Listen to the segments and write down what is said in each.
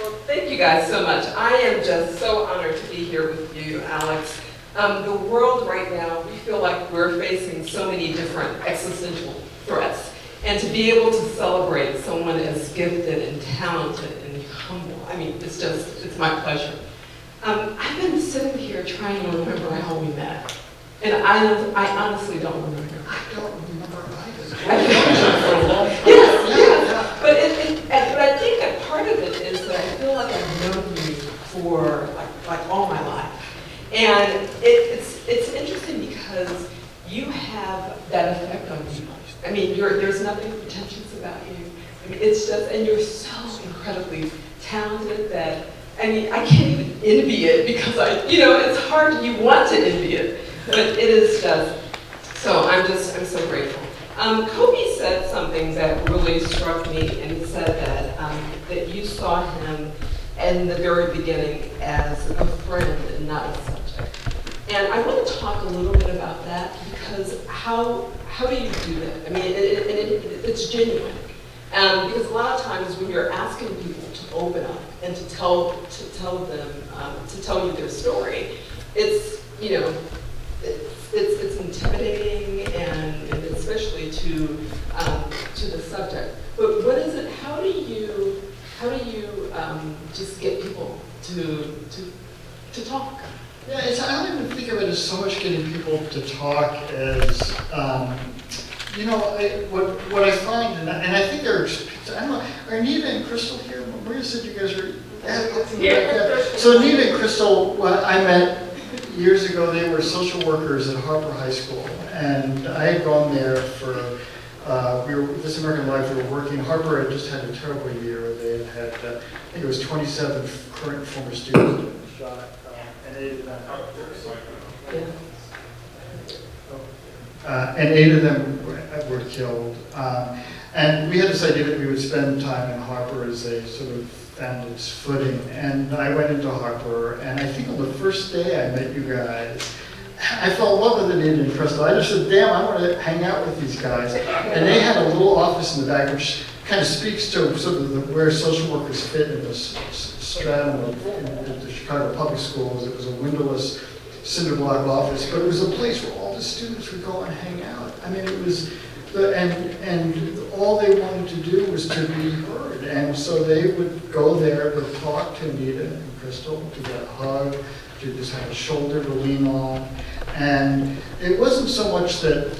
Well, thank you guys so much. I am just so honored to be here with you, Alex. The world right now, we feel like we're facing so many different existential threats. And to be able to celebrate someone as gifted and talented and humble, I mean, it's my pleasure. I've been sitting here trying to remember how we met. And I honestly don't remember. I don't remember either. Yes. But I think that part of it is that I feel like I've known you for like all my life. And it's interesting because you have that effect on people. I mean, there's nothing pretentious about you. I mean, it's just, and you're so incredibly talented that, I mean, I can't even envy it because it's hard, you want to envy it, but it is just, so I'm so grateful. Kobe said something that really struck me, and he said that you saw him in the very beginning as a friend and not a subject. And I want to talk a little bit about that because how do you do that? I mean, it's genuine. Because a lot of times when you're asking people to open up and to tell you their story, it's intimidating and especially to the subject. But what is it? How do you just get people to talk? Yeah, I don't even think of it as so much getting people to talk as, what I find, and I think I don't know, are Anita and Crystal here? Maria said you guys are, yeah. So Anita and Crystal, I met years ago. They were social workers at Harper High School, and I had gone there for, This American Life, we were working. Harper had just had a terrible year. They had, I think it was 27 current and former students shot. And 8 of them were killed. And we had this idea that we would spend time in Harper as they sort of found its footing. And I went into Harper, and I think on the first day I met you guys, I fell in love with Anita and Crystal. I just said, damn, I want to hang out with these guys. And they had a little office in the back, which kind of speaks to sort of where social workers fit in this stratum of the Chicago public schools. It was a windowless cinder block office, but it was a place where all the students would go and hang out. I mean, it was, and all they wanted to do was to be heard. And so they would go there to talk to Anita and Crystal, to get a hug, to just have a shoulder to lean on. And it wasn't so much that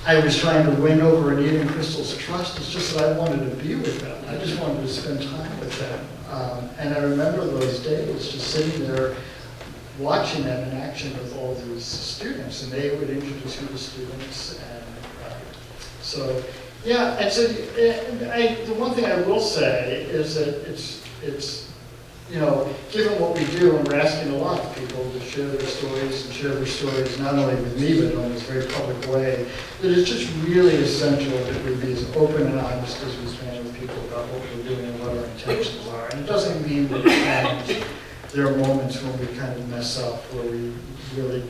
I was trying to win over Anita and Crystal's trust, it's just that I wanted to be with them. I just wanted to spend time with them. And I remember those days just sitting there watching them in action with all these students, and they would introduce me to students. And so, yeah, and so the one thing I will say is that it's given what we do, and we're asking a lot of people to share their stories not only with me, but in this very public way, that it's just really essential that we be as open and honest as we can with people about what we're doing and what our intentions are. And it doesn't mean that there are moments when we kind of mess up, where we really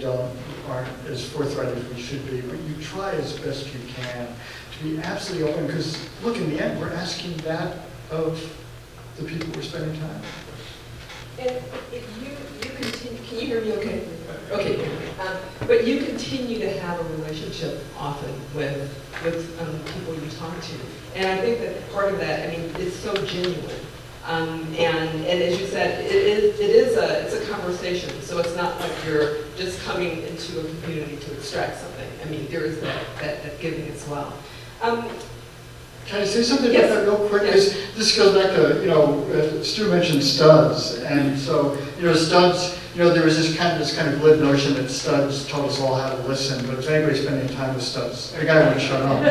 aren't as forthright as we should be, but you try as best you can to be absolutely open, because look, in the end, we're asking that of the people we're spending time with. And if you continue, can you hear me okay? Okay. But you continue to have a relationship often with people you talk to. And I think that part of that, I mean, it's so genuine. And as you said, it's a conversation. So it's not like you're just coming into a community to extract something. I mean, there is that giving as well. Can I say something about that real quick? Yes. This goes back to, Stu mentioned studs. And so, studs, there was this kind of glib notion that studs taught us all how to listen, but if anybody's spending time with studs, the guy wouldn't shut up. He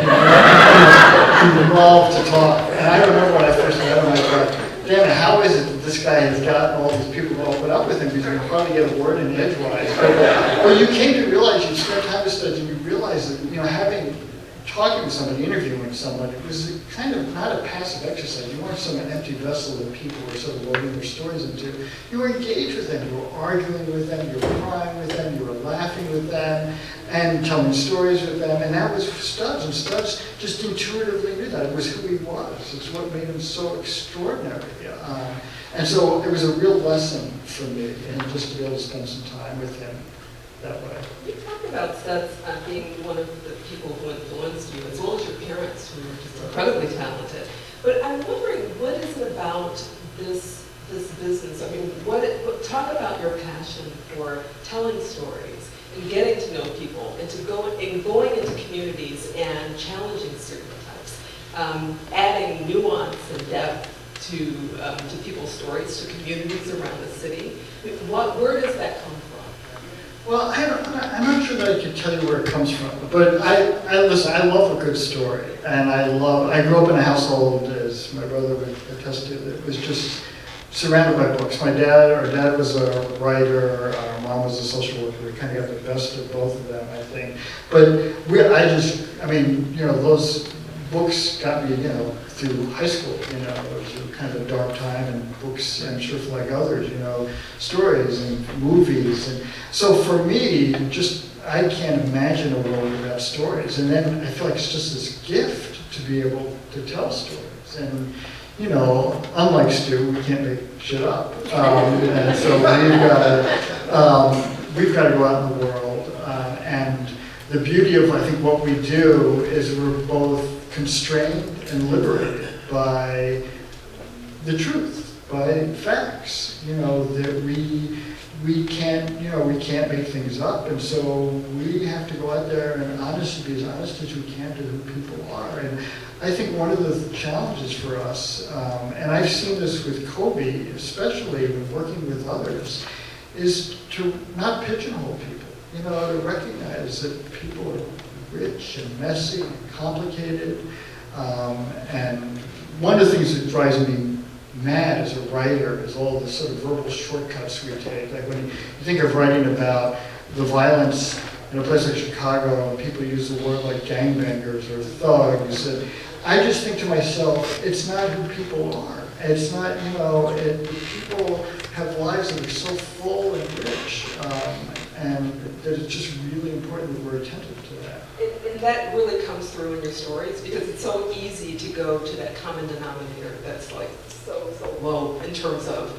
loved to talk. And I remember when I first met him, I thought, damn it, how is it that this guy has gotten all these people to open up with him, because you can probably get a word in edgewise. But you came to realize, you spent time with studs, and you realize that, talking to somebody, interviewing someone, it was kind of not a passive exercise. You weren't some empty vessel that people were sort of loading their stories into. You were engaged with them. You were arguing with them. You were crying with them. You were laughing with them and telling stories with them. And that was Stubbs. And Stubbs just intuitively knew that. It was who he was. It's what made him so extraordinary. And so it was a real lesson for me, and just to be able to spend some time with him that way. You talked about Stubbs being one of the people who influenced you, as well as your parents, who were just incredibly talented. But I'm wondering, what is it about this business? I mean, talk about your passion for telling stories and getting to know people, and going into communities and challenging stereotypes, adding nuance and depth to people's stories, to communities around the city. Where does that come from? Well, I'm not sure that I can tell you where it comes from, but listen, I love a good story, and I grew up in a household, as my brother would attest to, that was just surrounded by books. Our dad was a writer, our mom was a social worker. We kind of got the best of both of them, I think. But those books got me, through high school, it was a kind of a dark time, and books, I'm sure for like others, stories and movies. And so for me, I can't imagine a world without stories. And then I feel like it's just this gift to be able to tell stories. And, unlike Stu, we can't make shit up. And so we've got to go out in the world. And the beauty of, I think, what we do is we're both constrained and liberated by the truth, by facts, that we can't make things up, and so we have to go out there and be as honest as we can to who people are. And I think one of the challenges for us, and I've seen this with Kobe, especially when working with others, is to not pigeonhole people, to recognize that people are rich and messy and complicated. And one of the things that drives me mad as a writer is all the sort of verbal shortcuts we take. Like when you think of writing about the violence in a place like Chicago, and people use the word like gangbangers or thugs, and I just think to myself, it's not who people are. It's not, people have lives that are so full and rich, and that it's just really important that we're attentive to that. And that really comes through in your stories, because it's so easy to go to that common denominator that's like so low in terms of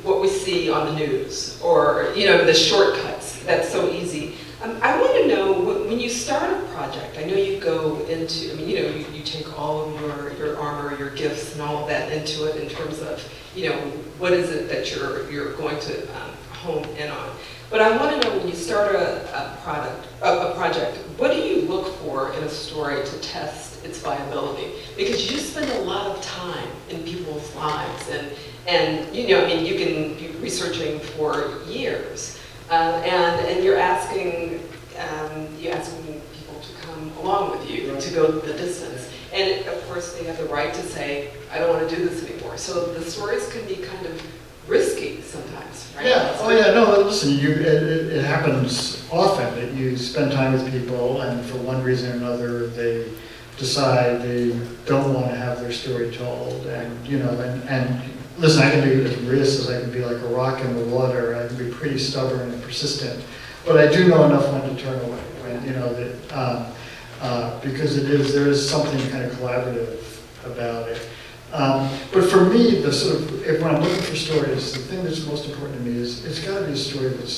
what we see on the news, or the shortcuts. That's so easy. I want to know, when you start a project, I know you go into, you take all of your armor, your gifts, and all of that into it in terms of, what is it that you're going to hone in on. But I want to know, when you start a project, what do you look for in a story to test its viability? Because you spend a lot of time in people's lives, and you can be researching for years, and you're asking people to come along with you, to go the distance. And of course, they have the right to say, I don't want to do this anymore. So the stories can be kind of risky sometimes, right? Yeah. Oh, yeah. No, listen. It happens often that you spend time with people, and for one reason or another, they decide they don't want to have their story told. And and listen, I can be as rigorous as I can be like a rock in the water. I can be pretty stubborn and persistent, but I do know enough when to turn away. Because there is something kind of collaborative about it. But for me, when I'm looking for stories, the thing that's most important to me is it's got to be a story that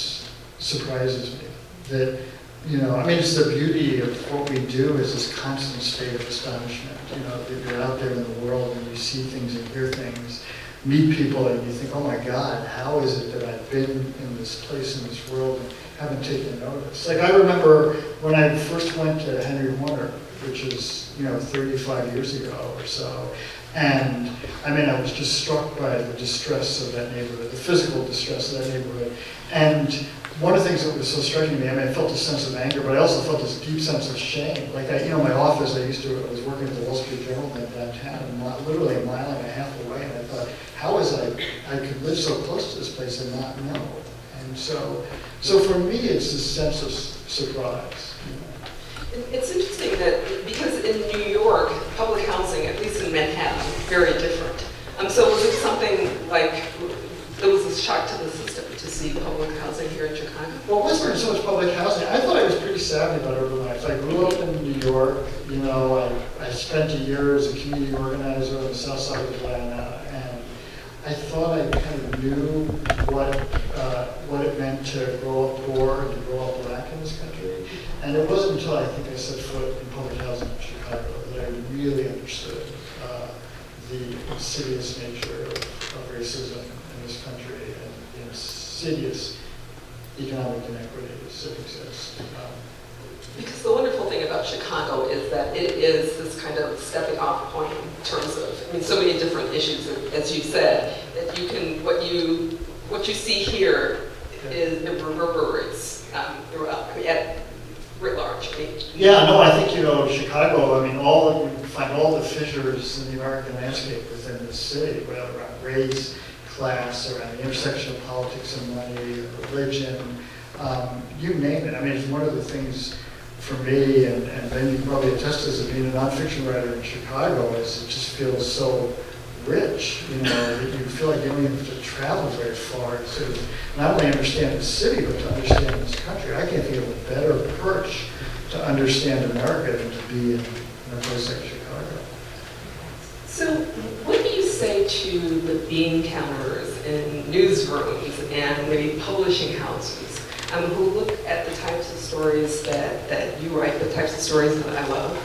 surprises me. That, it's the beauty of what we do is this constant state of astonishment. That you're out there in the world and you see things and hear things, meet people, and you think, oh my God, how is it that I've been in this place in this world and haven't taken notice? Like I remember when I first went to Henry Warner, which is 35 years ago or so. And I was just struck by the distress of that neighborhood, the physical distress of that neighborhood. And one of the things that was so striking to me, I felt a sense of anger, but I also felt this deep sense of shame. Like, my office, I was working at the Wall Street Journal downtown, and literally a mile and a half away. And I thought, how is I could live so close to this place and not know? And so for me, it's this sense of surprise. It's interesting that, because in New York, public housing, at least in Manhattan, very different. So was it something like, there was a shock to the system to see public housing here in Chicago? Well, it wasn't so much public housing. I thought I was pretty savvy about urban life. I grew up in New York. You know, I spent a year as a community organizer on the south side of Atlanta, and I thought I kind of knew what it meant to grow up poor and to grow up black in this country. And it wasn't until I think I set foot in public housing in Chicago that I really understood the insidious nature of racism in this country and the insidious economic inequities that exist. Because the wonderful thing about Chicago is that it is this kind of stepping off point in terms of, I mean, so many different issues, as you said, that you can, what you see here is, it reverberates throughout, I mean, at writ large. Yeah, no, I think, you know, Chicago, I mean, you find all the fissures in the American landscape within the city, whether around race, class, around the intersection of politics and money, religion, you name it. I mean, it's one of the things for me, and then you probably attest to this, as being a nonfiction writer in Chicago, is it just feels so rich, you know, that you feel like you don't even have to travel very far to not only understand the city, but to understand this country. I can't think of a better perch to understand America than to be in a place like Chicago. So what do you say to the bean counters in newsrooms and maybe publishing houses who look at the types of stories that you write, the types of stories that I love,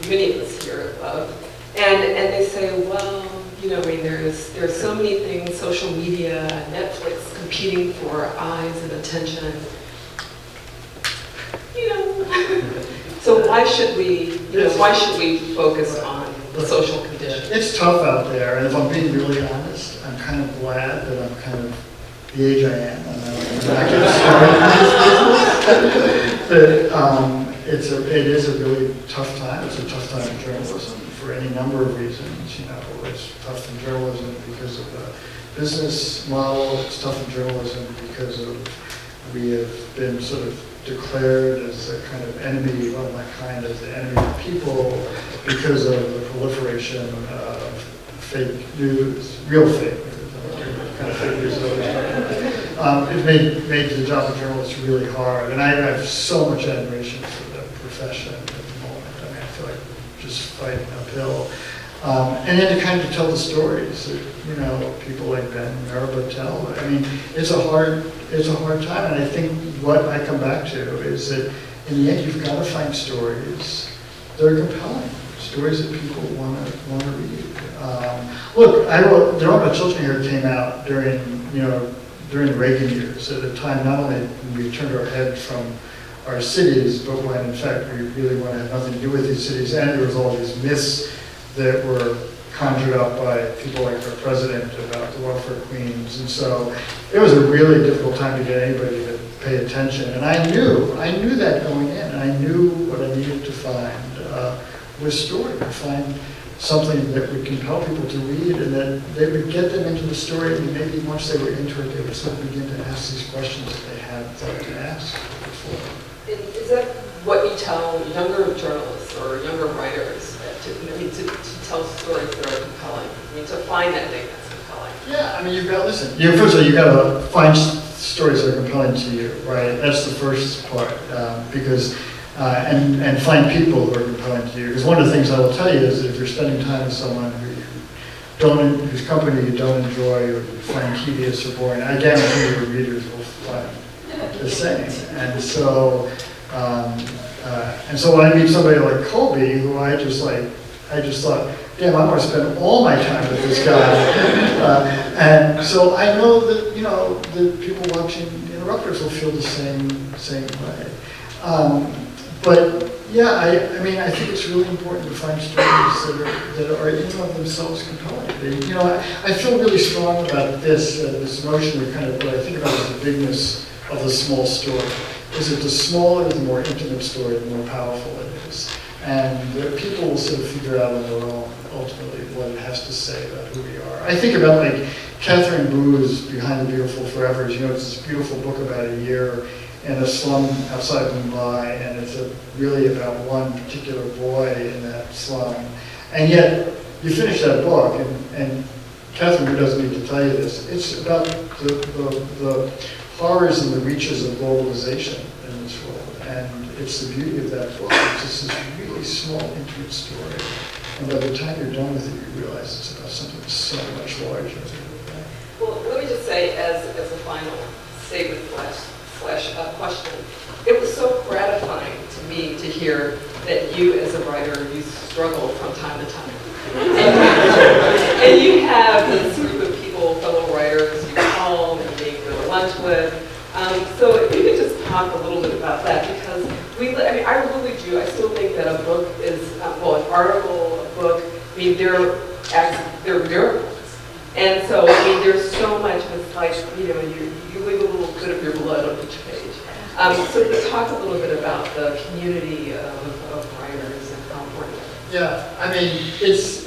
many of us here love, and they say, well, you know, I mean, there's so many things, social media, Netflix competing for eyes and attention, you know. So why should we focus on the social condition? It's tough out there, and if I'm being really honest, I'm kind of glad that I'm kind of the age I am. It is a really tough time. It's a tough time in journalism for any number of reasons. You know, it's tough in journalism because of the business model. It's tough in journalism because we have been sort of declared as a kind of enemy of my kind, as the enemy of people, because of the proliferation of fake news, real fake news. Kind of fake news. It made the job of journalist really hard, and I have so much admiration for the profession at the moment. I mean, I feel like just fighting uphill, and then to kind of tell the stories that, you know, people like Ben and Maribel tell. I mean, it's a hard time, and I think what I come back to is that in the end, you've got to find stories that are compelling. Stories that people want to read. Look, There Are No Children Here came out during the Reagan years, at a time not only when we turned our head from our cities, but when in fact we really want to have nothing to do with these cities, and there was all these myths that were conjured up by people like our president about the welfare queens, and so it was a really difficult time to get anybody to pay attention. And I knew that going in, and I knew what I needed to find. With story, to find something that would compel people to read, and that they would get them into the story, and maybe once they were into it, they would sort of begin to ask these questions that they hadn't thought to ask before. Is that what you tell younger journalists or younger writers, to tell stories that are compelling? I mean, to find that thing that's compelling. Yeah, I mean, first of all, you've got to find stories that are compelling to you, right? That's the first part, because and find people who are compelling to you. Because one of the things I will tell you is that if you're spending time with someone whose company you don't enjoy or you find tedious or boring, I guarantee your readers will find the same. And so when I meet somebody like Colby, who I just thought, damn, I want to spend all my time with this guy. And so I know that, you know, the people watching Interrupters will feel the same way. But yeah, I mean, I think it's really important to find stories that are in and of themselves compelling. You know, I feel really strong about this notion of kind of what I think about as the bigness of the small story. Is that the smaller, the more intimate story, the more powerful it is. And people will sort of figure out on their own, ultimately, what it has to say about who we are. I think about, like, Catherine Boo's Behind the Beautiful Forevers. You know, it's this beautiful book about a year in a slum outside Mumbai, and it's really about one particular boy in that slum. And yet, you finish that book, and Catherine, who doesn't need to tell you this, it's about the horrors and the reaches of globalization in this world. And it's the beauty of that book. It's just this really small, intimate story. And by the time you're done with it, you realize it's about something so much larger. Well, let me just say, as a final statement slash question, it was so gratifying to me to hear that you, as a writer, you struggle from time to time. And you have this group of people, fellow writers, you call and you go to lunch with. So if you could just talk a little bit about that, because I really do. I still think that a book is, well, an article, a book, I mean, they're miracles. And so, I mean, there's so much, it's like, you know, you leave a little bit of your blood on each page. So to talk a little bit about the community of writers in California. Yeah, I mean, it's,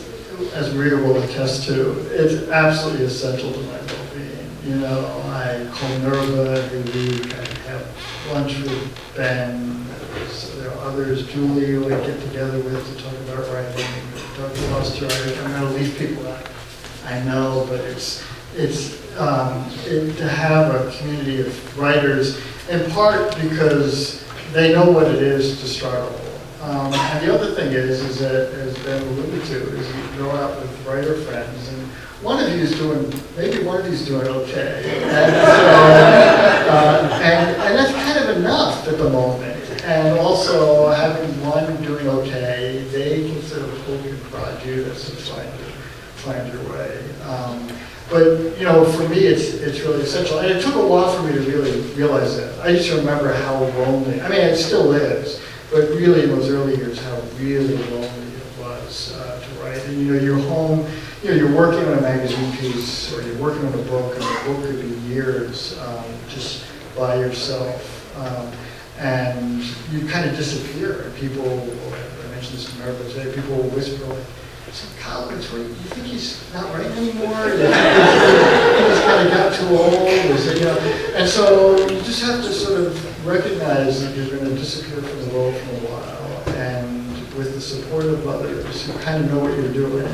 as Maria will attest to, it's absolutely essential to my well-being. You know, I call Nerva every week, I have lunch with Ben, there are others, Julie, who I get together with to talk about writing, talk about writers. I'm going to leave people out. I know, but it's to have a community of writers, in part because they know what it is to struggle. And the other thing is that, as Ben alluded to, is you go out with writer friends, and one of you is doing, maybe one of you is doing okay. And, and that's kind of enough at the moment. And also, having one doing okay, they can sort of hold you and prod you to sort of find your way. But, you know, for me, it's really essential. And it took a while for me to really realize that. I just remember how lonely, I mean, it still is, but really in those early years, how really lonely it was to write. And, you know, you're home, you know, you're working on a magazine piece, or you're working on a book, and the book could be years just by yourself. And you kind of disappear. And people, I mentioned this in America today, people will whisper, like, Kotlowitz, you think he's not writing anymore? He's kind of got too old? You know? And so you just have to sort of recognize that you're going to disappear from the world for a while. And with the support of others who kind of know what you're doing,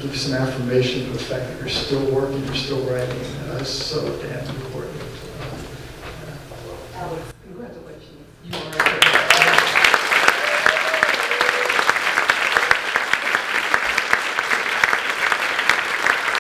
give you some affirmation for the fact that you're still working, you're still writing. That's so damn important.